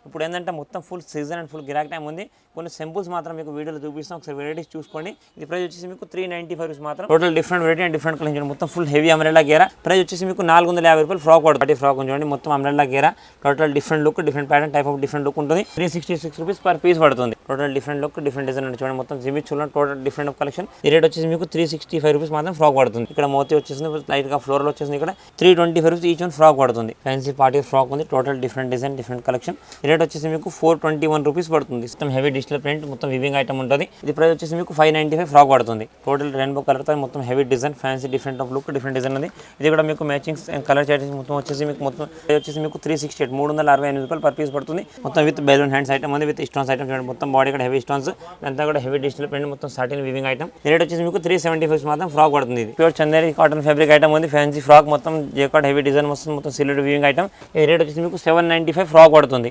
ఇప్పుడు ఏంటంటే మొత్తం ఫుల్ సీజన్ అండ్ ఫుల్ గిరాక్ టైం ఉంది. కొన్ని సింపుల్స్ మాత్రం మీకు వీడియోలో చూపిస్తాం, ఒకసారి వెరైటీస్ చూసుకోండి. ఇది ప్రైస్ వచ్చేసి మీకు 395 రూపీస్ మాత్రం. Total different variety and different collection, మొత్తం ఫుల్ హెవీ అంబ్రెల్లా గేరా. ప్రైస్ వచ్చేసి మీకు 450 రూపాయలు ఫ్రాక్ పడుతుంది. ఫ్రాక్ చూడండి మొత్తం అంబ్రెల్లా గేరా. Total different look, different pattern, type of different look ఉంటుంది. 366 రూపీస్ పర్ పీస్ పడుతుంది. Total different look, different design చూడండి, మొత్తం జిమ్మి చూడండి. Total different collection. ఈ రేట్ వచ్చేసి మీకు 365 రూపీస్ మాత్రం ఫ్రాక్ పడుతుంది. ఇక్కడ మోతీ వచ్చేసింది లైట్ గా ఫ్లోర్ లో వచ్చేసింది. ఇక్కడ 325 రూపీస్ ఈచ్ వన్ ఫ్రాక్ పడుతుంది. ఫ్యాన్సీ పార్టీ ఫ్రాక్ ఉంది. Total different design, different collection. ఈ రేట్ వచ్చేసి మీకు 421 రూపీస్ పడుతుంది. మొత్తం హెవీ డిజిటల్ ప్రింట్, మొత్తం వివింగ్ ఐటమ్ ఉంటుంది. ఇది ప్రైస్ వచ్చేసి మీకు 595 ఫ్రాక్ పడుతుంది. టోటల్ రెయిన్బో కలర్ తో మొత్తం heavy design, fancy different of look, different design ఉంది. ఇది కూడా మీకు మ్యాచింగ్ కలర్ చార్జెస్ మొత్తం వచ్చేసి మీకు మొత్తం వచ్చేసి మీకు 368 368 రూపాయలు పర్ పీస్ పడుతుంది. మొత్తం విత్ బెలూన్ హ్యాండ్స్ ఐటమ్ ఉంది, విత్ స్టోన్స్ ఐటమ్ చూడండి. మొత్తం బాడీ కూడా హెవీ స్టోన్స్, అంతా కూడా హెవీ డిజిటల్ ప్రింట్, మొత్తం సాటిన్ వివింగ్ ఐటమ్. ఈ రేట్ వచ్చేసి మీకు 375 మాత్రం ఫ్రాక్ పడుతుంది. ఇది pure Chanderi cotton fabric item ఉంది. ఫ్యాన్సీ ఫ్రాక్ మొత్తం జేకార్డ్ హెవీ డిజైన్ వస్తుంది, మొత్తం సిల్వర్ వివింగ్ ఐటమ్. ఈ రేట్ వచ్చేసి మీకు 795 ఫ్రాక్ పడుతుంది.